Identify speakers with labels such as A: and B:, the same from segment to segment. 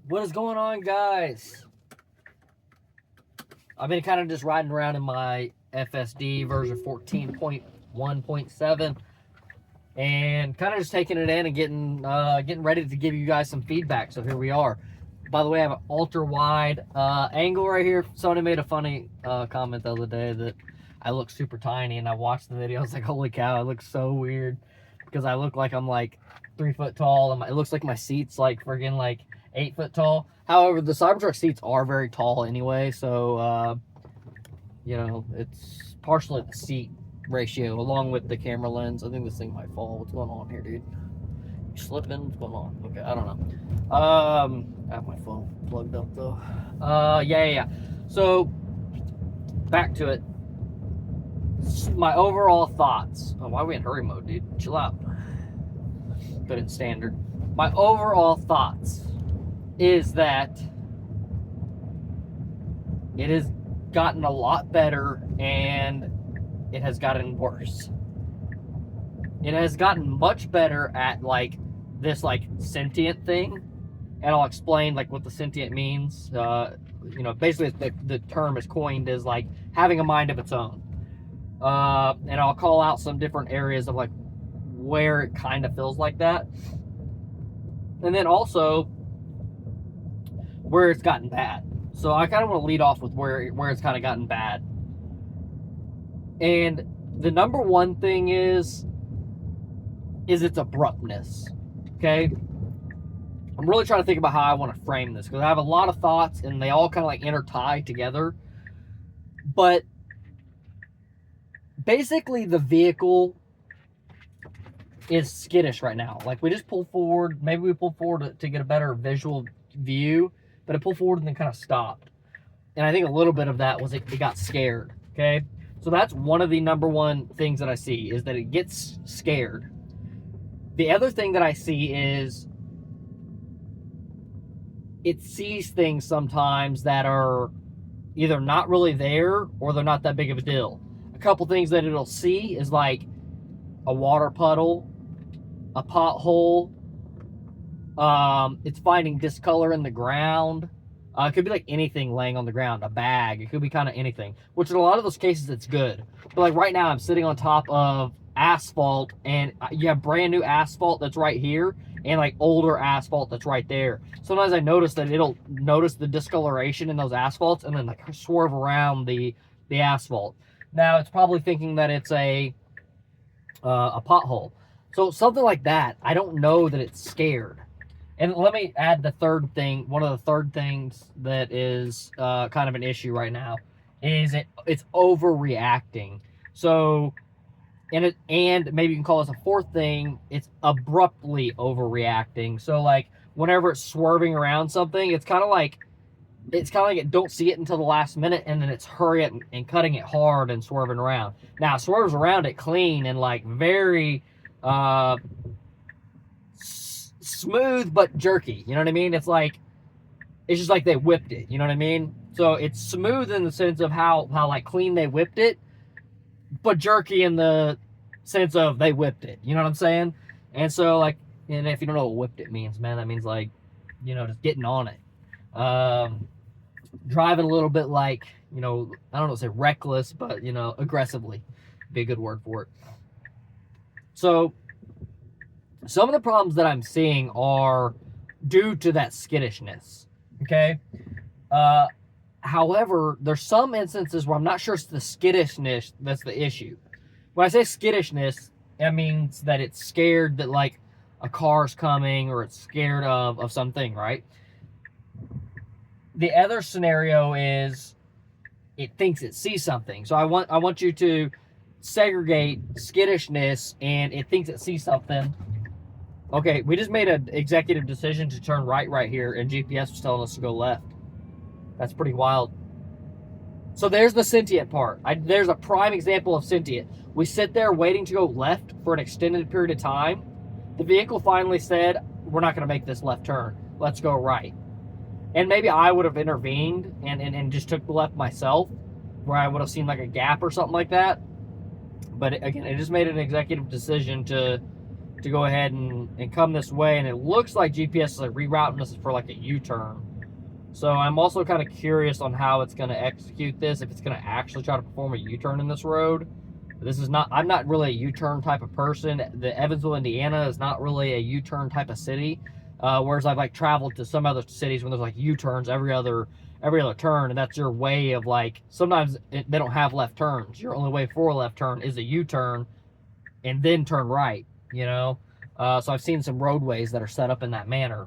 A: What is going on, guys? I've been kind of just riding around in my FSD version 14.1.7 and kind of just taking it in and getting ready to give you guys some feedback. So here we are. By the way, I have an ultra wide angle right here. Somebody made a funny comment the other day that I look super tiny, and I watched the video. I was like, holy cow, it looks so weird because I look like I'm like 3 foot tall, and it looks like my seat's like friggin' like 8 foot tall. However, the Cybertruck seats are very tall anyway, so you know, it's partially the seat ratio along with the camera lens. I think this thing might fall. What's going on here, dude? You slipping? What's going on? Okay, I don't know. I have my phone plugged up though. Yeah. So back to it. My overall thoughts. Oh, why are we in hurry mode, dude? Chill out. Put it standard. My overall thoughts is that it has gotten a lot better and it has gotten worse. It has gotten much better at like this like sentient thing, and I'll explain like what the sentient means. You know, basically the term is coined as like having a mind of its own. And I'll call out some different areas of like where it kind of feels like that, and then also where it's gotten bad. So I kind of want to lead off with where it's kind of gotten bad. And the number one thing is its abruptness. Okay? I'm really trying to think about how I want to frame this because I have a lot of thoughts and they all kind of like intertie together. But basically the vehicle is skittish right now. Like we just pull forward, maybe we pull forward to get a better visual view, but it pulled forward and then kind of stopped. And I think a little bit of that was it got scared. Okay? So that's one of the number one things that I see is that it gets scared. The other thing that I see is it sees things sometimes that are either not really there or they're not that big of a deal. A couple things that it'll see is like a water puddle, a pothole. It's finding discolor in the ground. It could be like anything laying on the ground, a bag. It could be kind of anything, which in a lot of those cases, it's good. But like right now, I'm sitting on top of asphalt, and you have brand new asphalt that's right here, and like older asphalt that's right there. Sometimes I notice that it'll notice the discoloration in those asphalts and then like swerve around the asphalt. Now it's probably thinking that it's a pothole. So something like that, I don't know that it's scared. And let me add the third thing. One of the third things that is kind of an issue right now is it's overreacting. So, and maybe you can call this a fourth thing. It's abruptly overreacting. So, like whenever it's swerving around something, it's kind of like it don't see it until the last minute, and then it's hurrying and cutting it hard and swerving around. Now, it swerves around it clean and like very smooth but jerky. You know what I mean? It's just like they whipped it. You know what I mean? So it's smooth in the sense of how like clean they whipped it, but jerky in the sense of they whipped it. You know what I'm saying? And so like, and if you don't know what whipped it means, man, that means like, you know, just getting on it. Driving a little bit like, you know, I don't know, say reckless, but you know, aggressively be a good word for it. So some of the problems that I'm seeing are due to that skittishness. Okay. However, there's some instances where I'm not sure it's the skittishness that's the issue. When I say skittishness, it means that it's scared that like a car's coming, or it's scared of something, right? The other scenario is it thinks it sees something. So I want you to segregate skittishness and it thinks it sees something. Okay, we just made an executive decision to turn right here, and GPS was telling us to go left. That's pretty wild. So there's the sentient part. There's a prime example of sentient. We sit there waiting to go left for an extended period of time. The vehicle finally said, we're not going to make this left turn. Let's go right. And maybe I would have intervened and just took the left myself, where I would have seen like a gap or something like that. But again, it just made an executive decision to to go ahead and come this way, and it looks like GPS is like rerouting us for like a U-turn. So I'm also kind of curious on how it's going to execute this, if it's going to actually try to perform a U-turn in this road. This is not, I'm not really a U-turn type of person. The Evansville, Indiana is not really a U-turn type of city. Whereas I've like traveled to some other cities when there's like U-turns every other turn, and that's your way of like, sometimes they don't have left turns. Your only way for a left turn is a U-turn and then turn right, you know? So I've seen some roadways that are set up in that manner.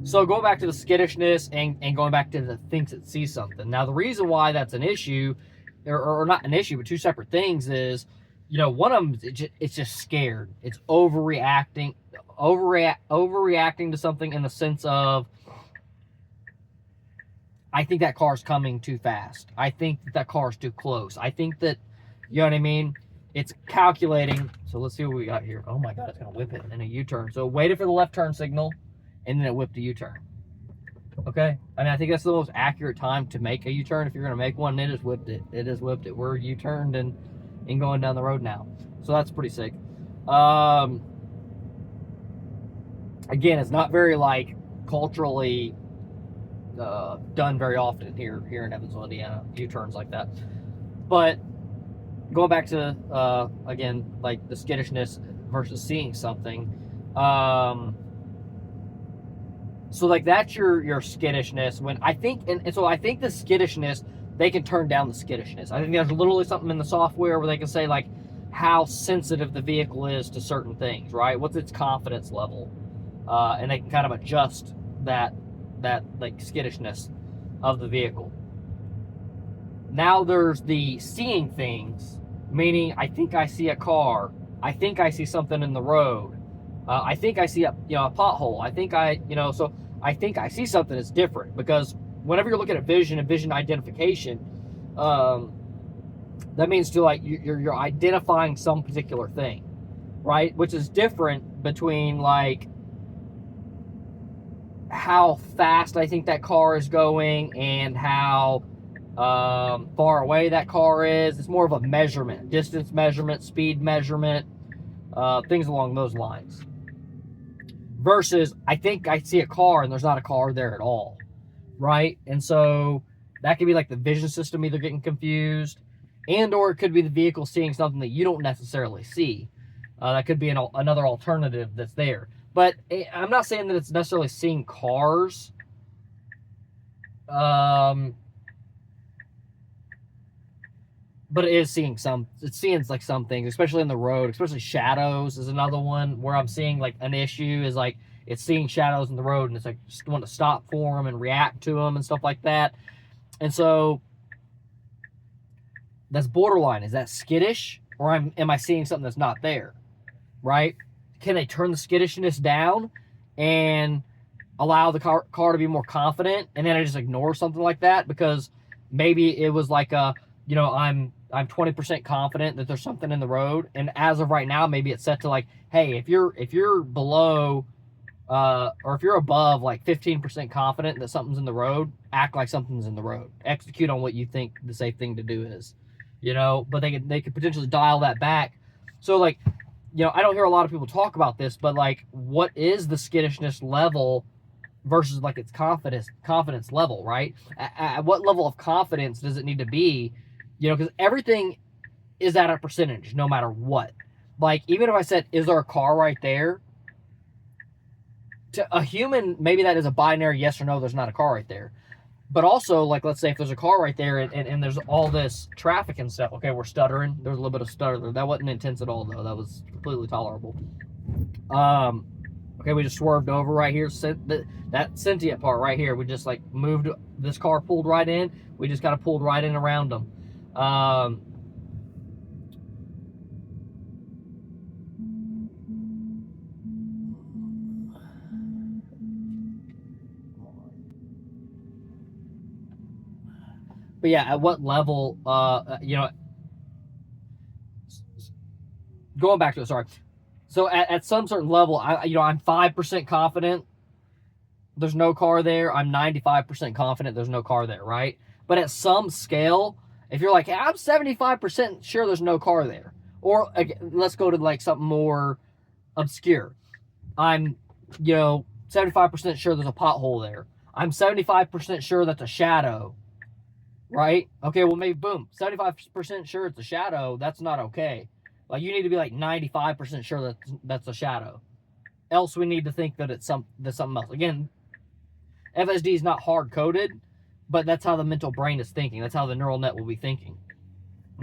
A: So going back to the skittishness and going back to the thinks it sees something. Now, the reason why that's an issue, or not an issue, but two separate things is, you know, one of them, it's just scared. It's overreacting to something in the sense of, I think that car's coming too fast. I think that car's too close. I think that, you know what I mean? It's calculating. So let's see what we got here. Oh my God, it's going to whip it in a U-turn. So waited for the left turn signal, and then it whipped a U-turn. Okay? I mean, I think that's the most accurate time to make a U-turn if you're going to make one. And it just whipped it. It just whipped it. We're U-turned and going down the road now. So that's pretty sick. Again, it's not very, like, culturally done very often here in Evansville, Indiana, U-turns like that. But going back to, again, like the skittishness versus seeing something. So like that's your skittishness when I think, and so I think the skittishness, they can turn down the skittishness. I think there's literally something in the software where they can say like how sensitive the vehicle is to certain things, right? What's its confidence level? And they can kind of adjust that like skittishness of the vehicle. Now there's the seeing things, meaning I think I see a car, I think I see something in the road, I think I see a pothole, I think so I think I see something that's different, because whenever you're looking at vision and vision identification, that means to like you're identifying some particular thing, right? Which is different between like how fast I think that car is going and how far away that car is. It's more of a measurement, distance measurement, speed measurement, things along those lines. Versus, I think I see a car and there's not a car there at all, right? And so that could be like the vision system either getting confused, and or it could be the vehicle seeing something that you don't necessarily see. That could be another alternative that's there. But I'm not saying that it's necessarily seeing cars. But it is seeing it's seeing like some things, especially in the road, especially shadows is another one where I'm seeing like an issue is like it's seeing shadows in the road and it's like just want to stop for them and react to them and stuff like that. And so that's borderline. Is that skittish, or am I seeing something that's not there, right? Can they turn the skittishness down and allow the car to be more confident, and then I just ignore something like that because maybe it was like I'm 20% confident that there's something in the road, and as of right now, maybe it's set to like, hey, if you're below or if you're above like 15% confident that something's in the road, act like something's in the road. Execute on what you think the safe thing to do is, But they could potentially dial that back. So like, I don't hear a lot of people talk about this, but like, what is the skittishness level versus like its confidence level, right? At what level of confidence does it need to be? Because everything is at a percentage, no matter what. Like, even if I said, is there a car right there? To a human, maybe that is a binary yes or no, there's not a car right there. But also, like, let's say if there's a car right there and there's all this traffic and stuff. Okay, we're stuttering. There's a little bit of stutter there. That wasn't intense at all, though. That was completely tolerable. Okay, we just swerved over right here. That sentient part right here, we just, like, moved. This car pulled right in. We just kind of pulled right in around them. But yeah, at what level, going back to it, sorry. So at some certain level, I'm 5% confident there's no car there. I'm 95% confident there's no car there, right? But at some scale, If you're like, hey, I'm 75% sure there's no car there. Or let's go to like something more obscure. I'm, 75% sure there's a pothole there. I'm 75% sure that's a shadow, right? Okay, well, maybe boom, 75% sure it's a shadow. That's not okay. Like, you need to be like 95% sure that that's a shadow. Else we need to think that it's something else. Again, FSD is not hard coded, but that's how the mental brain is thinking. That's how the neural net will be thinking.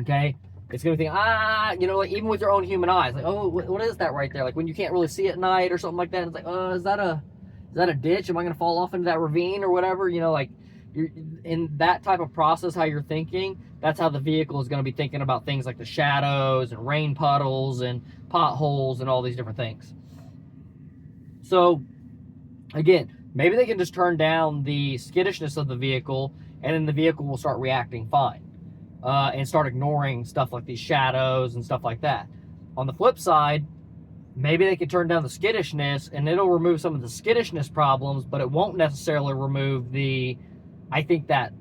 A: Okay, it's gonna think, like even with your own human eyes, like, oh, what is that right there? Like when you can't really see at night or something like that. It's like, oh, is that a ditch? Am I gonna fall off into that ravine or whatever? Like you're in that type of process, how you're thinking. That's how the vehicle is gonna be thinking about things like the shadows and rain puddles and potholes and all these different things. So again, maybe they can just turn down the skittishness of the vehicle, and then the vehicle will start reacting fine. And start ignoring stuff like these shadows and stuff like that. On the flip side, maybe they could turn down the skittishness and it'll remove some of the skittishness problems, but it won't necessarily remove I think that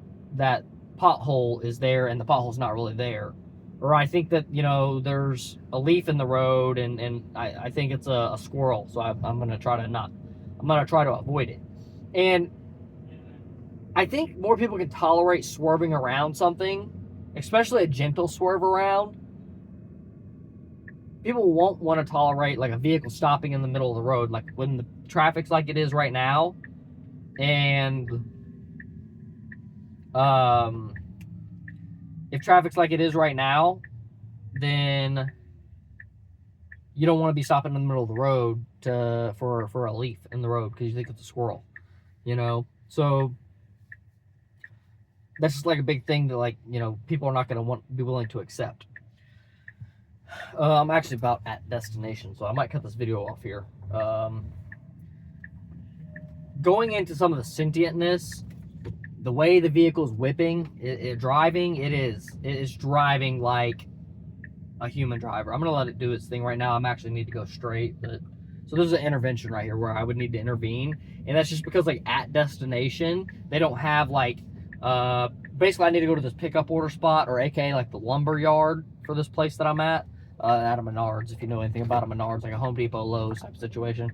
A: pothole is there and the pothole's not really there. Or I think that, there's a leaf in the road and I think it's a squirrel. So I'm going to try to avoid it. And I think more people can tolerate swerving around something, especially a gentle swerve around. People won't want to tolerate like a vehicle stopping in the middle of the road, like when the traffic's like it is right now. And if traffic's like it is right now, then you don't want to be stopping in the middle of the road for a leaf in the road because you think it's a squirrel, So that's just like a big thing that people are not going to be willing to accept. I'm actually about at destination, so I might cut this video off here. Going into some of the sentientness, the way the vehicle's whipping, driving, it is driving like a human driver. I'm gonna let it do its thing right now. I'm actually need to go straight, so there's an intervention right here where I would need to intervene, and that's just because like at destination they don't have basically I need to go to this pickup order spot, or aka like the lumber yard for this place that I'm at a Menards. If you know anything about a Menards, like a Home Depot, Lowe's type of situation.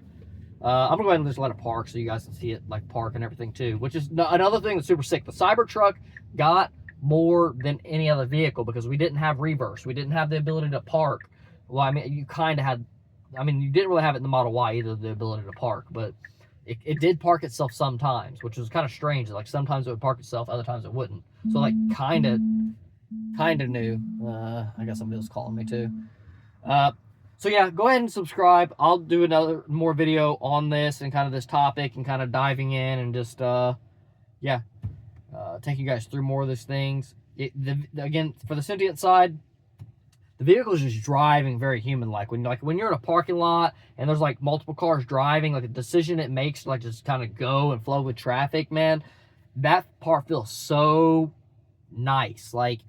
A: I'm gonna go ahead and just let it park so you guys can see it like park and everything too, which is another thing that's super sick. The Cybertruck got more than any other vehicle because we didn't have reverse. We didn't have the ability to park. Well, I mean, you kind of had, you didn't really have it in the Model Y either, the ability to park, but it did park itself sometimes, which was kind of strange. Like sometimes it would park itself, other times it wouldn't. So like kind of new. I guess somebody was calling me too. So yeah, go ahead and subscribe. I'll do more video on this and kind of this topic and kind of diving in and just take you guys through more of these things. Again, for the sentient side, the vehicle is just driving very human-like. When you're in a parking lot and there's like multiple cars driving, like the decision it makes to like just kind of go and flow with traffic, man, that part feels so nice. Like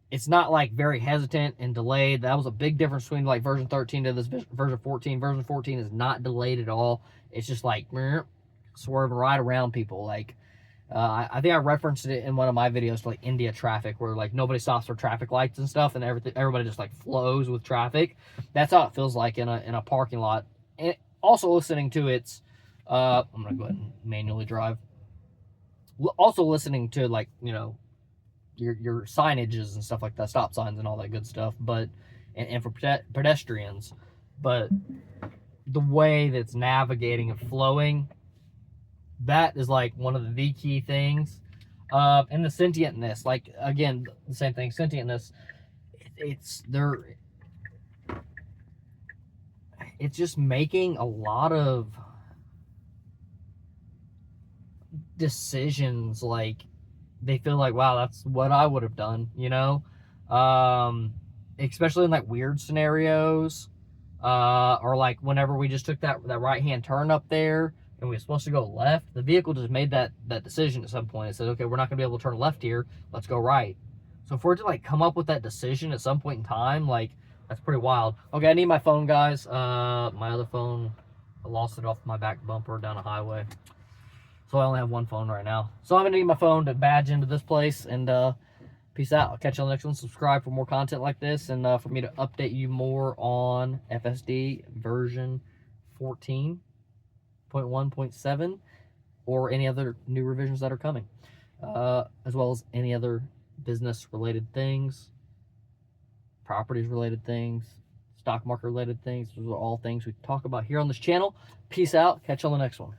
A: it's not like very hesitant and delayed. That was a big difference between like version 13 to this version 14. Version 14 is not delayed at all. It's just like swerving right around people. Like I think I referenced it in one of my videos to like India traffic, where like nobody stops for traffic lights and stuff, and everybody just like flows with traffic. That's how it feels like in a parking lot. And also listening to its I'm gonna go ahead and manually drive. Also listening to like your signages and stuff like that, stop signs and all that good stuff, but and for pedestrians, but the way that's navigating and flowing, that is like one of the key things. And the sentientness, like again, the same thing, sentientness, it's just making a lot of decisions. Like they feel like, wow, that's what I would have done, especially in like weird scenarios, or like whenever we just took that right-hand turn up there and we were supposed to go left, the vehicle just made that decision at some point. It said, okay, we're not gonna be able to turn left here, let's go right. So for it to like come up with that decision at some point in time, like that's pretty wild. Okay, I need my phone, guys. My other phone, I lost it off my back bumper down a highway. So I only have one phone right now. So I'm gonna need my phone to badge into this place, and Peace out. I'll catch you on the next one. Subscribe for more content like this, and for me to update you more on FSD version 14.1.7 or any other new revisions that are coming, as well as any other business related things, properties related things, stock market related things. Those are all things we talk about here on this channel. Peace out. Catch you on the next one.